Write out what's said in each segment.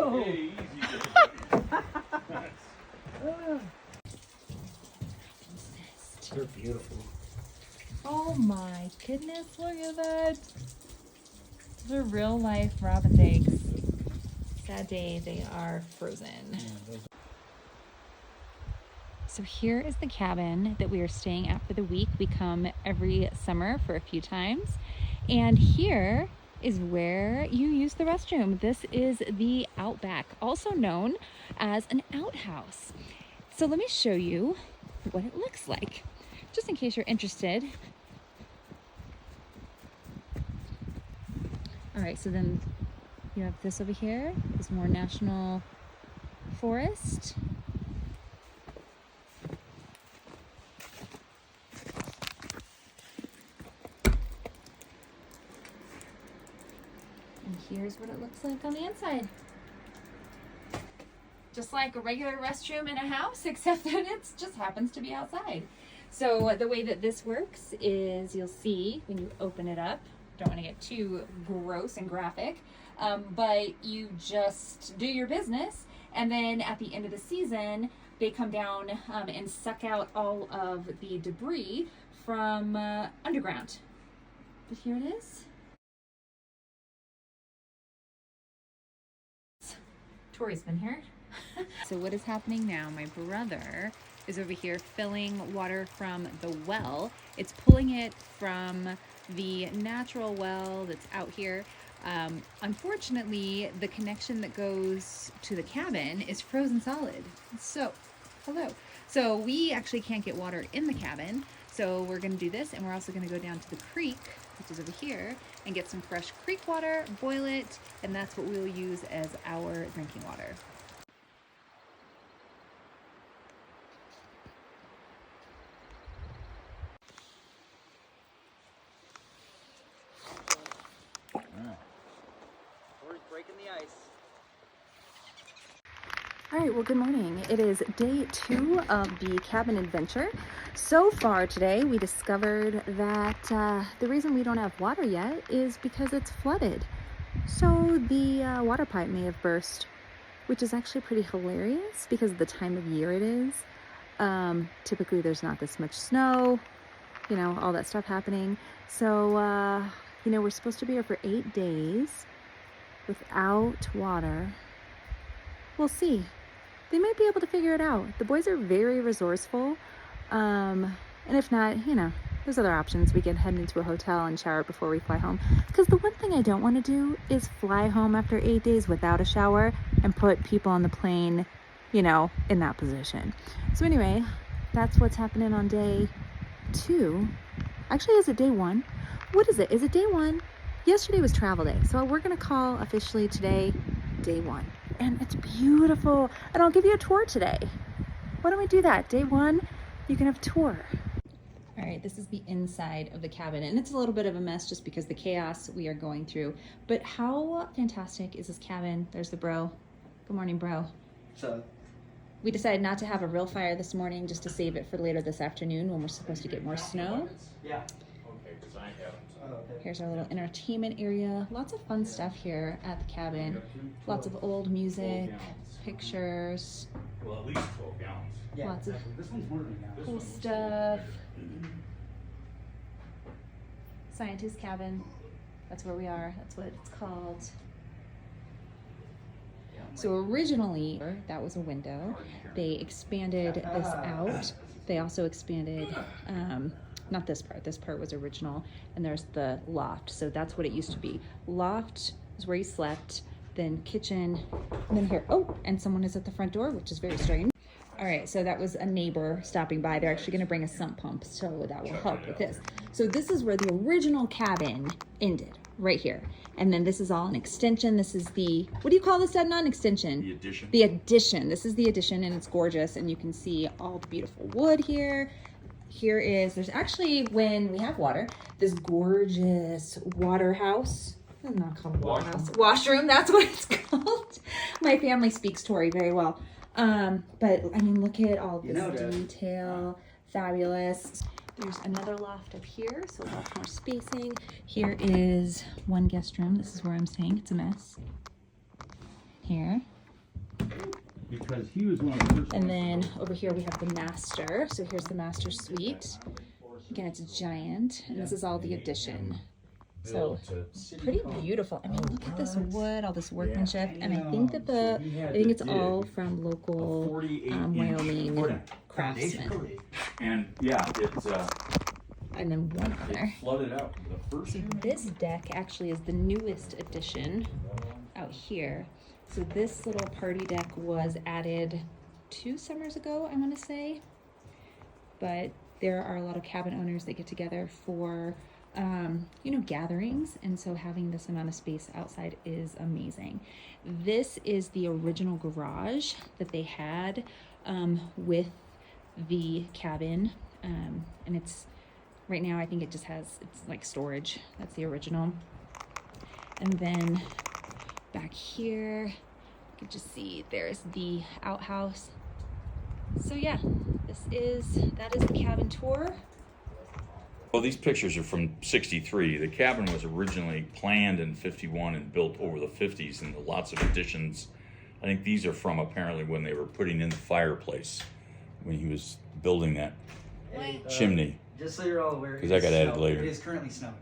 Whoa. Hey, They're beautiful. Oh my goodness, look at that. Those are real life robin's eggs. Sad day, they are frozen. So here is the cabin that we are staying at for the week. We come every summer for a few times. And here is where you use the restroom. This is the Outback, also known as an outhouse. So let me show you what it looks like, just in case you're interested. All right, so then you have this over here, is more National Forest. And here's what it looks like on the inside. Just like a regular restroom in a house, except that it just happens to be outside. So the way that this works is you'll see when you open it up, don't want to get too gross and graphic, but you just do your business, and then at the end of the season they come down and suck out all of the debris from underground. But here it is. Tori's been here. So what is happening now, my brother is over here filling water from the well. It's pulling it from the natural well that's out here. Unfortunately, the connection that goes to the cabin is frozen solid. So, hello. So we actually can't get water in the cabin. So we're gonna do this, and we're also gonna go down to the creek, which is over here, and get some fresh creek water, boil it, and that's what we'll use as our drinking water. Breaking the ice. All right, well, good morning. It is day 2 of the cabin adventure. So far today, we discovered that the reason we don't have water yet is because it's flooded. So the water pipe may have burst, which is actually pretty hilarious because of the time of year it is. Typically there's not this much snow, you know, all that stuff happening. So, you know, we're supposed to be here for 8 days without water. We'll see. They might be able to figure it out. The boys are very resourceful. And if not, you know, there's other options. We can head into a hotel and shower before we fly home. Because the one thing I don't want to do is fly home after 8 days without a shower and put people on the plane, you know, in that position. So anyway, that's what's happening on day 2. Actually, is it day 1? What is it? Is it day 1? Yesterday was travel day. So we're going to call officially today day 1. And it's beautiful. And I'll give you a tour today. Why don't we do that? Day 1, you can have a tour. All right, this is the inside of the cabin, and it's a little bit of a mess just because the chaos we are going through. But how fantastic is this cabin? There's the bro. Good morning, bro. So, We decided not to have a real fire this morning just to save it for later this afternoon when we're supposed to get more snow. yeah. Okay, because I haven't. Here's our little entertainment area. Lots of fun stuff here at the cabin. Lots of old music, pictures, Well, at least 12 gallons. Yeah, Lots of exactly. This one's more than that. cool stuff. Scientist cabin. That's where we are. That's what it's called. So originally, that was a window. They expanded this out. They also expanded, not this part. This part was original. And there's the loft. So that's what it used to be. Loft is where you slept. Then kitchen. And then here, oh, and someone is at the front door, which is very strange. All right, so that was a neighbor stopping by. They're actually gonna bring a sump pump, so that will help with this. So this is where the original cabin ended, right here. And then this is all an extension. This is the, what do you call this, Adnan? Extension? The addition. The addition. This is the addition, and it's gorgeous. And you can see all the beautiful wood here. Here is, there's actually, when we have water, this gorgeous water house. It's not called a water house. Washroom, that's what it's called. My family speaks Tori very well. But I mean, look at all this detail. Fabulous. There's another loft up here, so lots more spacing. Here is one guest room. This is where I'm staying. It's a mess. Here. because he was one of the first. And then over here we have the master. So here's the master suite. Again, it's giant, and this is all the addition. So pretty beautiful. I mean, look at this wood, all this workmanship, and I think that it's all from local Wyoming craftsmen. And yeah, it's And then one other. flooded out. The first So this deck actually is the newest addition out here. So this little party deck was added 2 summers ago, I want to say. But there are a lot of cabin owners that get together for, gatherings. And so having this amount of space outside is amazing. This is the original garage that they had with the cabin. And it's, right now I think it just has, it's like storage. That's the original. And then back here, you can just see there's the outhouse. So yeah, that is the cabin tour. Well, these pictures are from '63. The cabin was originally planned in '51 and built over the '50s, and lots of additions. I think these are from apparently when they were putting in the fireplace, when he was building that chimney. Just so you're all aware, 'Cause that got added later. It is currently snowing.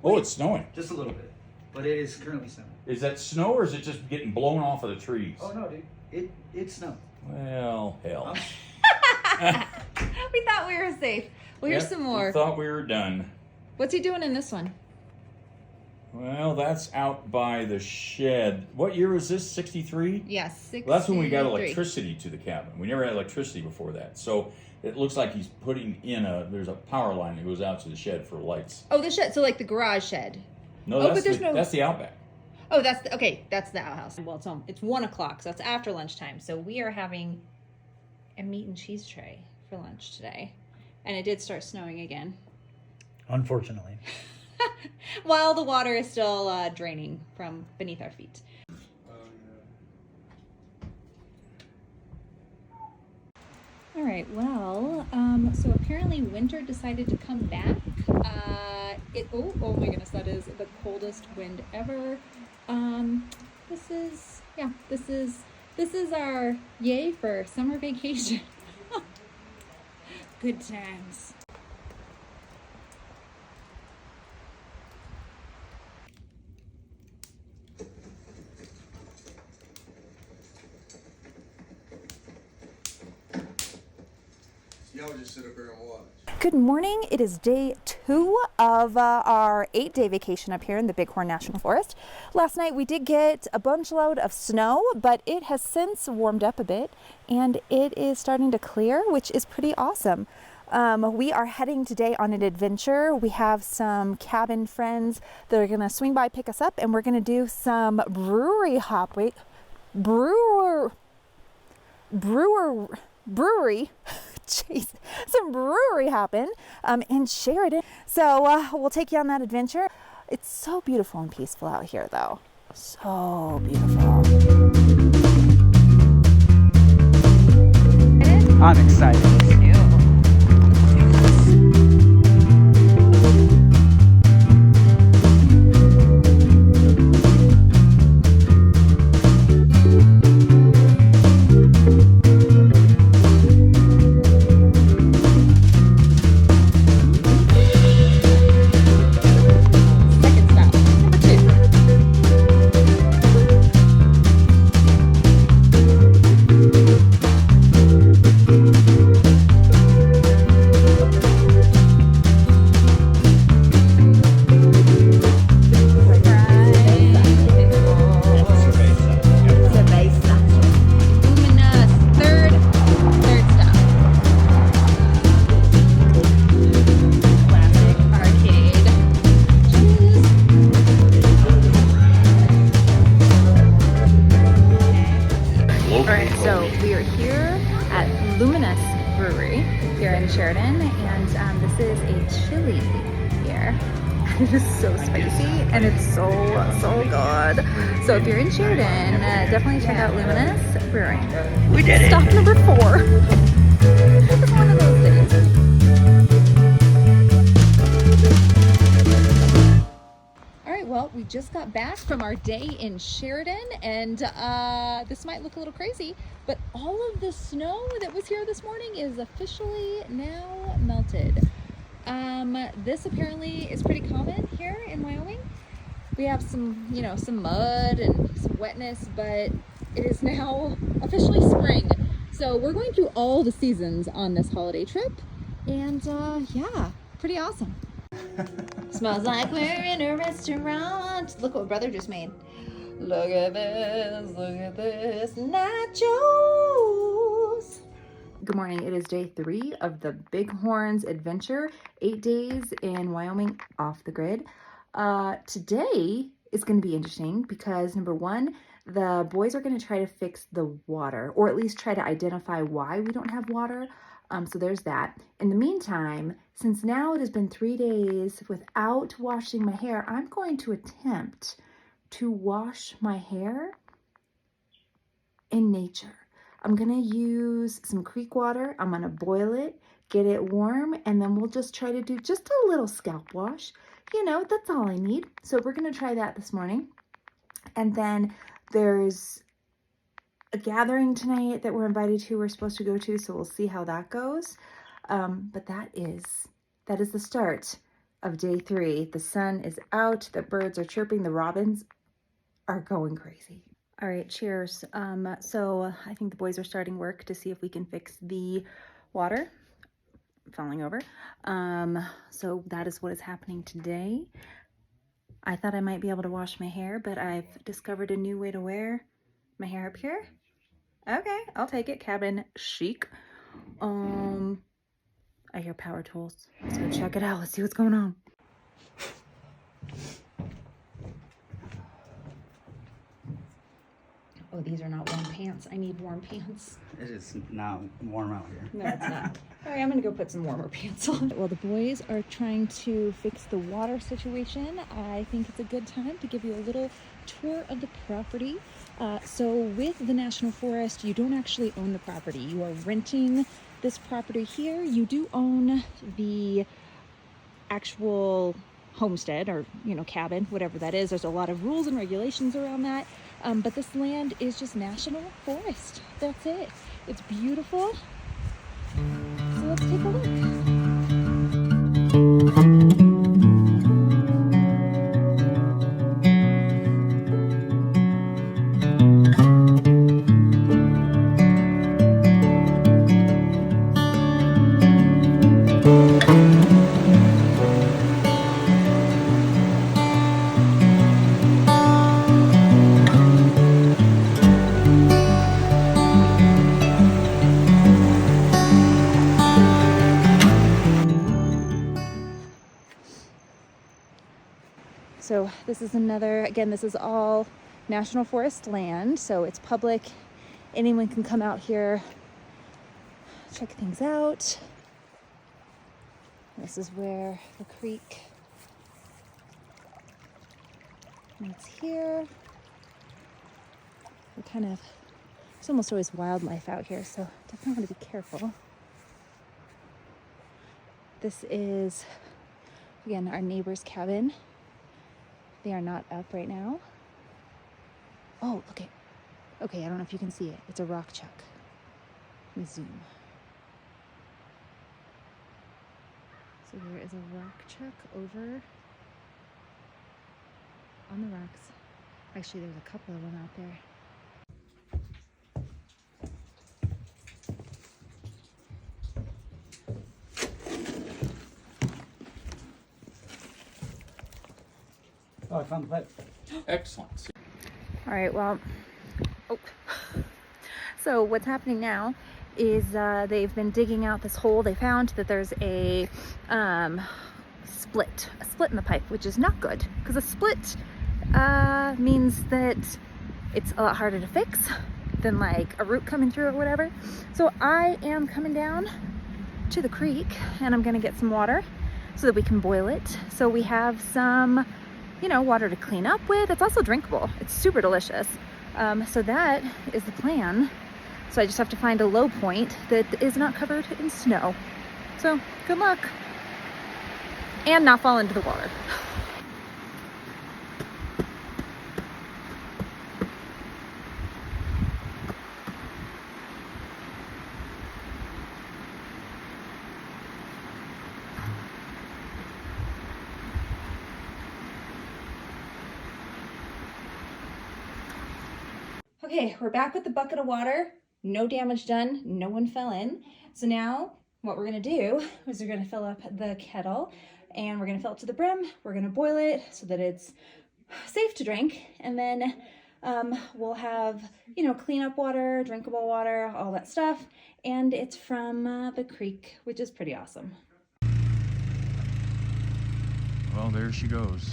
Oh, it's snowing. Just a little bit, but it is currently snowing. Is that snow or is it just getting blown off of the trees? Oh no, dude, it's snowing. Well, hell. We thought we were safe. Well, here's Yep, some more. We thought we were done. What's he doing in this one? Well, that's out by the shed. What year was this? '63? Yes, 63. Well, that's when we got electricity to the cabin. We never had electricity before that. So it looks like he's putting in there's a power line that goes out to the shed for lights. Oh, the shed. So like the garage shed. No, Oh, but there's no- that's the outback. Oh, that's the outhouse. Well, it's 1 o'clock, so it's after lunchtime. So we are having a meat and cheese tray for lunch today. And it did start snowing again. Unfortunately. While the water is still draining from beneath our feet. All right, well, so apparently winter decided to come back. Oh my goodness, that is the coldest wind ever. This is our yay for summer vacation. Good times. Y'all just sit up here and watch. Good morning. It is day 2 of our 8-day vacation up here in the Bighorn National Forest. Last night we did get a bunch load of snow, but it has since warmed up a bit and it is starting to clear, which is pretty awesome. We are heading today on an adventure. We have some cabin friends that are going to swing by, pick us up, and we're going to do some brewery some brewery hopping in Sheridan. So we'll take you on that adventure. It's so beautiful and peaceful out here, though. So beautiful. I'm excited. Second stop, number 2. Luminous, third stop. Classic arcade. All right, so we are here at Luminous Brewery here in Sheridan, and this is a chili here. It is so spicy and it's so good. So if you're in Sheridan, definitely check out Luminous Brewery. We did it. Stop number 4. It's one of those days. All right, well, We just got back from our day in Sheridan, and this might look a little crazy, but all of the snow that was here this morning is officially now melted. This apparently is pretty common here in Wyoming. We have some, you know, some mud and some wetness, but it is now officially spring. So we're going through all the seasons on this holiday trip, and yeah, pretty awesome. Smells like we're in a restaurant. Look what brother just made. Look at this, nachos. Good morning, it is day 3 of the Bighorns adventure, 8 days in Wyoming off the grid. Today is going to be interesting because number 1, the boys are going to try to fix the water, or at least try to identify why we don't have water. So there's that. In the meantime, since now it has been 3 days without washing my hair, I'm going to attempt to wash my hair in nature. I'm going to use some creek water. I'm going to boil it, get it warm, and then we'll just try to do just a little scalp wash. You know, that's all I need. So we're going to try that this morning. And then there's a gathering tonight that we're invited to, we're supposed to go to, so we'll see how that goes. But that is the start of day 3. The sun is out, the birds are chirping, the robins are going crazy. All right, cheers. So I think the boys are starting work to see if we can fix the water falling over. So that is what is happening today. I thought I might be able to wash my hair, but I've discovered a new way to wear my hair up here. Okay, I'll take it. Cabin chic. I hear power tools. Let's go check it out. Let's see what's going on. Oh, these are not warm pants. I need warm pants. It is not warm out here. No, it's not. All right, I'm gonna go put some warmer pants on. Well, the boys are trying to fix the water situation. I think it's a good time to give you a little tour of the property. So with the National Forest, you don't actually own the property. You are renting this property here. You do own the actual homestead, or, you know, cabin, whatever that is. There's a lot of rules and regulations around that. But this land is just National Forest. That's it. It's beautiful. So let's take a look. So this is another, again, this is all National Forest land, so it's public. Anyone can come out here, check things out. This is where the creek meets here. We're kind of, there's almost always wildlife out here, so definitely want to be careful. This is, again, our neighbor's cabin. They are not up right now. Oh, look at, okay, I don't know if you can see it. It's a rock chuck. Let me zoom. So there is a rock chuck over on the rocks. Actually, there's a couple of them out there. Oh, I found the pipe. Excellent. All right, well, so what's happening now is they've been digging out this hole. They found that there's a split in the pipe, which is not good, because a split means that it's a lot harder to fix than like a root coming through or whatever. So I am coming down to the creek and I'm gonna get some water so that we can boil it. So we have some, you know, water to clean up with. It's also drinkable. It's super delicious. So that is the plan. So I just have to find a low point that is not covered in snow. So good luck. And not fall into the water. Okay, we're back with the bucket of water. No damage done, no one fell in. So now what we're gonna do is we're gonna fill up the kettle and we're gonna fill it to the brim. We're gonna boil it so that it's safe to drink. And then we'll have, cleanup water, drinkable water, all that stuff. And it's from the creek, which is pretty awesome. Well, there she goes.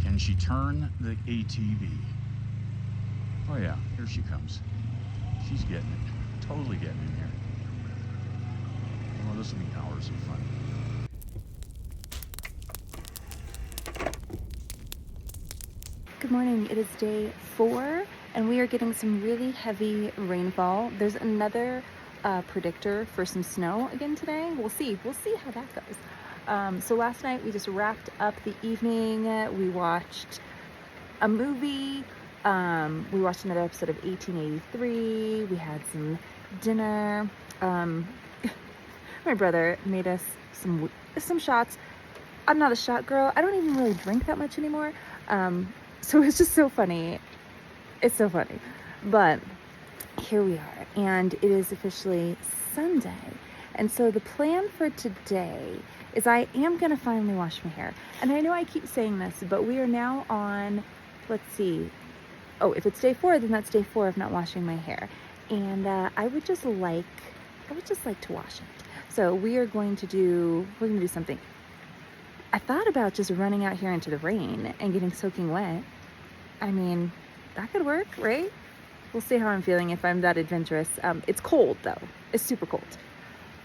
Can she turn the ATV? Oh yeah, here she comes. She's getting it. Totally getting in here. Oh, this will be hours of fun. Good morning. It is day 4 and we are getting some really heavy rainfall. There's another predictor for some snow again today. We'll see how that goes. So last night we just wrapped up the evening. We watched a movie. We watched another episode of 1883. We had some dinner. My brother made us some shots. I'm not a shot girl. I don't even really drink that much anymore. So it's just so funny. It's so funny. But here we are, and it is officially Sunday. And so the plan for today is I am going to finally wash my hair. And I know I keep saying this, but we are now on, let's see. Oh, if it's day 4, then that's day 4 of not washing my hair. And I would just like to wash it. So we're going to do something. I thought about just running out here into the rain and getting soaking wet. I mean, that could work, right? We'll see how I'm feeling if I'm that adventurous. It's cold though. It's super cold.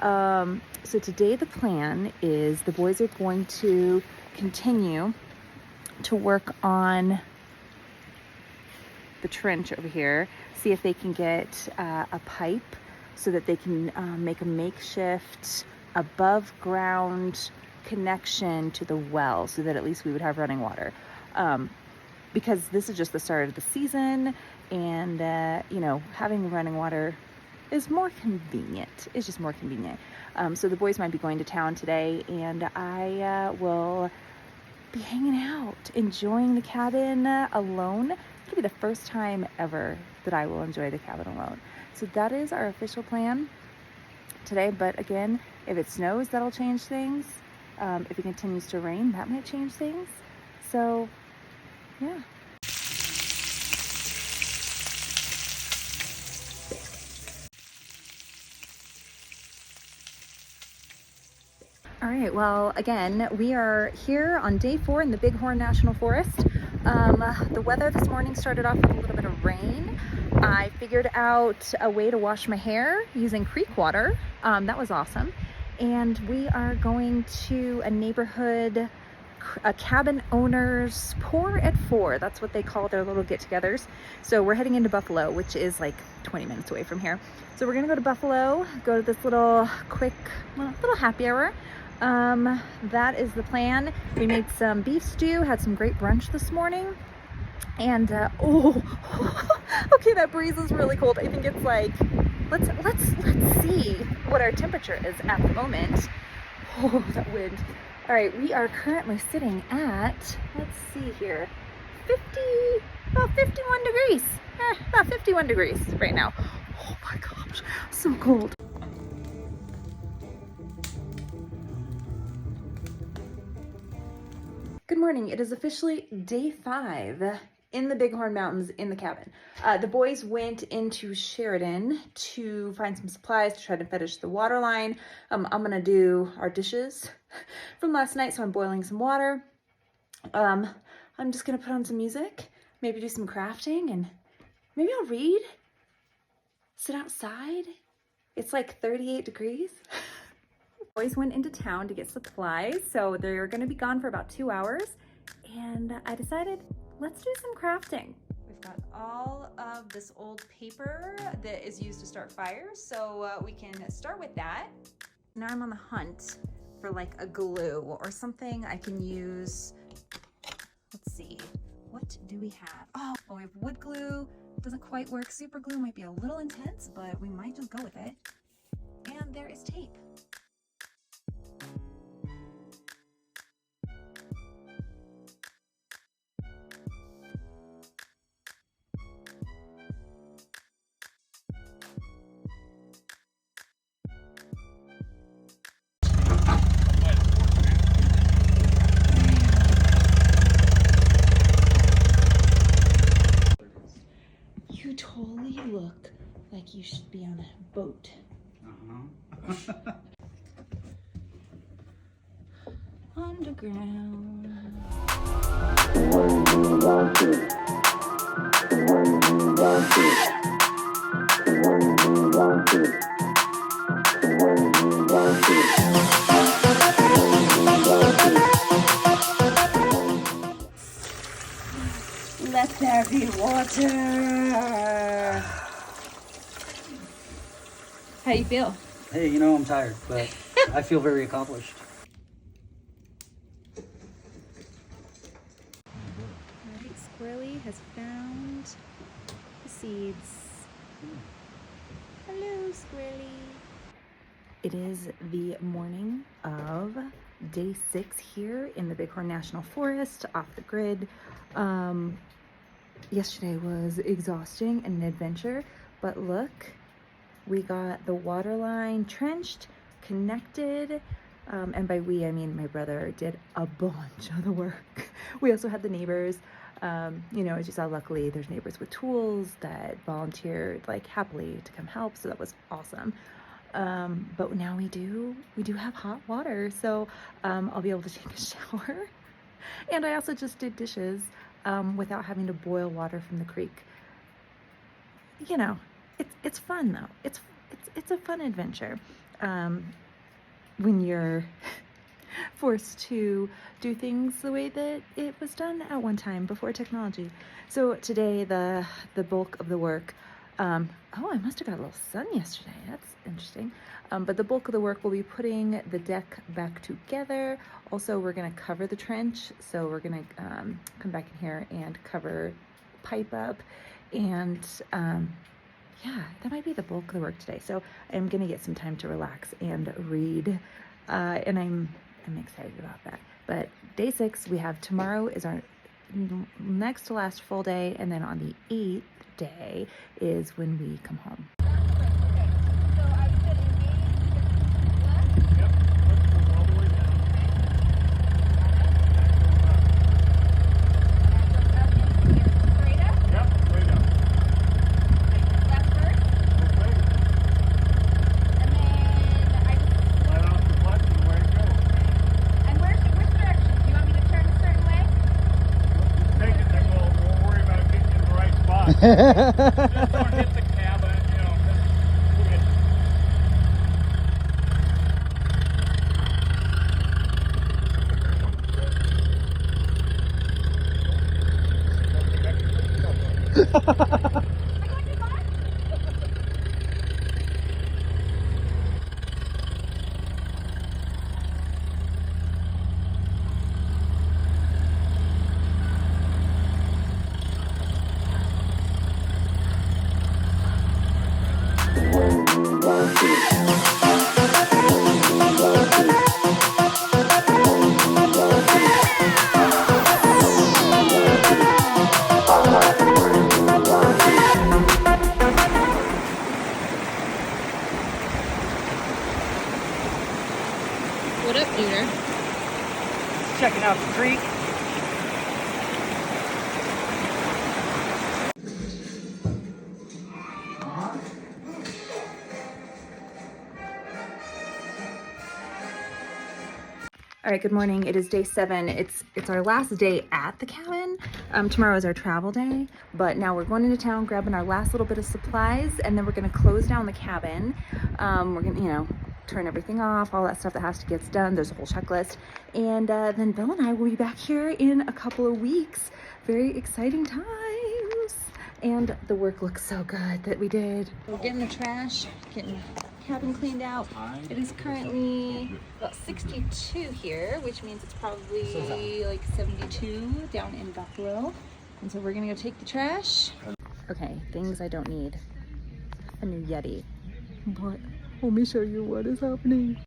So today the plan is the boys are going to continue to work on the trench over here, see if they can get a pipe so that they can make a makeshift above ground connection to the well so that at least we would have running water. Because this is just the start of the season, and having running water is more convenient. It's just more convenient. So the boys might be going to town today, and I will be hanging out, enjoying the cabin alone. It'll be the first time ever that I will enjoy the cabin alone. So that is our official plan today. But again, if it snows, that'll change things. If it continues to rain, that might change things. So, yeah. All right, well, again, we are here on day 4 in the Bighorn National Forest. The weather this morning started off with a little bit of rain. I figured out a way to wash my hair using creek water. That was awesome. And we are going to a neighborhood, a cabin owners pour at 4. That's what they call their little get-togethers. So we're heading into Buffalo, which is like 20 minutes away from here. So we're gonna go to Buffalo, go to this little quick, little happy hour. That is the plan. We made some beef stew, had some great brunch this morning. And okay, that breeze is really cold. I think it's like, let's see what our temperature is at the moment. Oh, that wind. All right, we are currently sitting at, let's see here, 51 degrees. About 51 degrees right now. Oh my gosh, so cold. Good morning. It is officially day 5 in the Bighorn Mountains in the cabin. The boys went into Sheridan to find some supplies to try to finish the water line. I'm gonna do our dishes from last night, so I'm boiling some water. I'm just gonna put on some music, maybe do some crafting, and maybe I'll read, sit outside. It's like 38 degrees. Boys went into town to get supplies, so they're gonna be gone for about 2 hours, and I decided, let's do some crafting. We've got all of this old paper that is used to start fires, so we can start with that. Now I'm on the hunt for like a glue or something I can use. Let's see, what do we have? Oh, we have wood glue. Doesn't quite work. Super glue might be a little intense, but we might just go with it. And there is tape. fully look like you should be on a boat. Uh-huh. Underground. Let there be water. How you feel? Hey, you know, I'm tired, but I feel very accomplished. Alright, Squirrely has found the seeds. Hello, Squirrely. It is the morning of day 6 here in the Bighorn National Forest, off the grid. Yesterday was exhausting and an adventure, but look, we got the water line trenched, connected, and by we, I mean my brother did a bunch of the work. We also had the neighbors, you know, as you saw, luckily there's neighbors with tools that volunteered like happily to come help, so that was awesome. But now we do have hot water, so I'll be able to take a shower. And I also just did dishes without having to boil water from the creek. You know, it's fun though. It's a fun adventure when you're forced to do things the way that it was done at one time before technology. So today the bulk of the work. Oh, I must have got a little sun yesterday. That's interesting. But the bulk of the work will be putting the deck back together. Also, we're going to cover the trench. So we're going to come back in here and cover pipe up. And yeah, that might be the bulk of the work today. So I'm going to get some time to relax and read. And I'm excited about that. But day 6, we have tomorrow is our next to last full day. And then on the 8th day is when we come home. Just don't hit the cabin, you know. What up, Peter? Checking out the creek. All right, good morning. It is day 7. It's our last day at the cabin. Tomorrow is our travel day, but now we're going into town, grabbing our last little bit of supplies, and then we're gonna close down the cabin. We're gonna, you know, turn everything off, all that stuff that has to get done. There's a whole checklist. And then Bill and I will be back here in a couple of weeks. Very exciting times. And the work looks so good that we did. We're getting the trash, getting cabin cleaned out. It is currently about 62 here, which means it's probably like 72 down in Buffalo. And so we're gonna go take the trash. Okay, things I don't need. A new Yeti. What? Let me show you what is happening.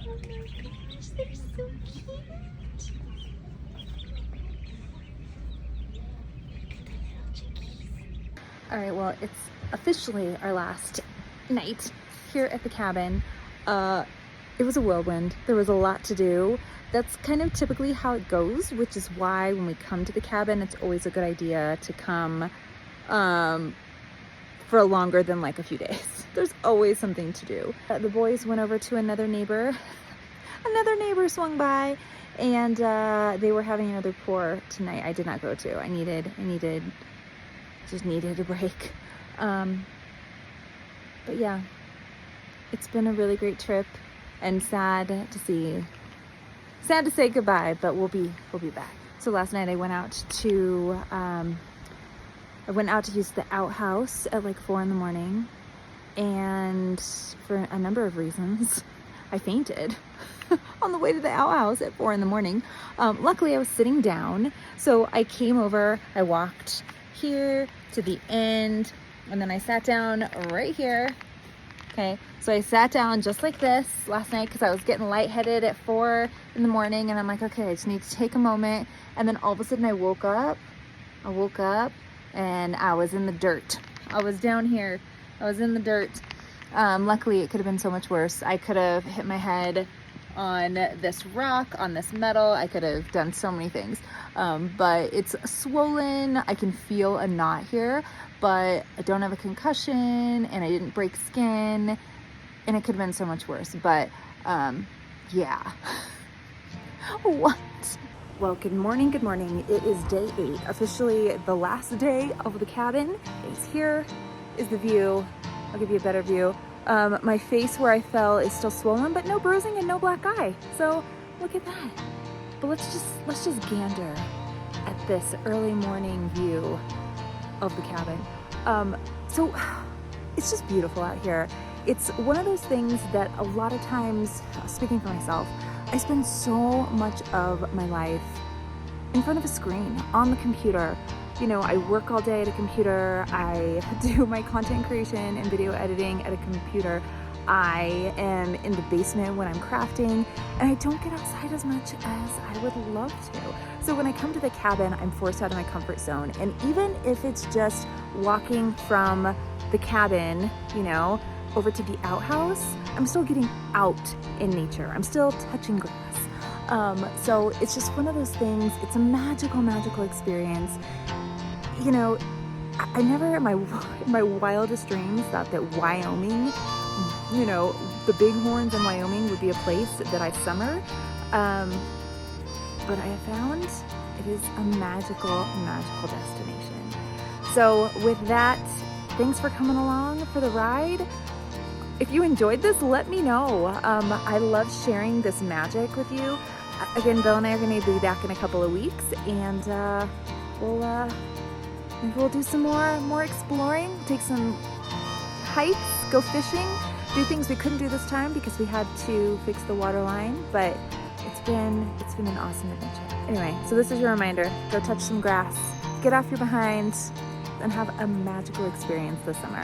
Oh my gosh, they're so cute. Look at the little chickies. All right, well, it's officially our last night here at the cabin. it was a whirlwind. There was a lot to do. That's kind of typically how it goes, which is why when we come to the cabin, it's always a good idea to come for longer than like a few days. There's always something to do. The boys went over to another neighbor. Another neighbor swung by, and they were having another pour tonight. I did not go to. I just needed a break. But yeah, it's been a really great trip, and sad to say goodbye, but we'll be back. So last night I went out to use the outhouse at like 4 a.m, and for a number of reasons, I fainted on the way to the outhouse at 4 a.m. Luckily I was sitting down, so I came over, I walked here to the end, and then I sat down right here. Okay, so I sat down just like this last night because I was getting lightheaded at 4 a.m, and I'm like, okay, I just need to take a moment. And then all of a sudden I woke up and I was in the dirt. I was down here, I was in the dirt. Luckily it could have been so much worse. I could have hit my head on this rock, on this metal. I could have done so many things, but it's swollen. I can feel a knot here, but I don't have a concussion, and I didn't break skin, and it could have been so much worse. But yeah. What? Well, good morning, good morning. It is day 8, officially the last day of the cabin. It's here is the view. I'll give you a better view. My face where I fell is still swollen, but no bruising and no black eye. So look at that. But let's just gander at this early morning view of the cabin. So it's just beautiful out here. It's one of those things that a lot of times, speaking for myself, I spend so much of my life in front of a screen, on the computer. You know, I work all day at a computer. I do my content creation and video editing at a computer. I am in the basement when I'm crafting, and I don't get outside as much as I would love to. So when I come to the cabin, I'm forced out of my comfort zone. And even if it's just walking from the cabin, you know, over to the outhouse, I'm still getting out in nature. I'm still touching grass. So it's just one of those things. It's a magical experience. You know, I never in my wildest dreams thought that Wyoming, you know, the Bighorns in Wyoming would be a place that I summer. But I have found it is a magical destination. So with that, thanks for coming along for the ride. If you enjoyed this, let me know. I love sharing this magic with you. Again, Bill and I are going to be back in a couple of weeks, and maybe we'll do some more exploring, take some hikes, go fishing, do things we couldn't do this time because we had to fix the water line, but it's been an awesome adventure. Anyway, so this is your reminder. Go touch some grass, get off your behind, and have a magical experience this summer.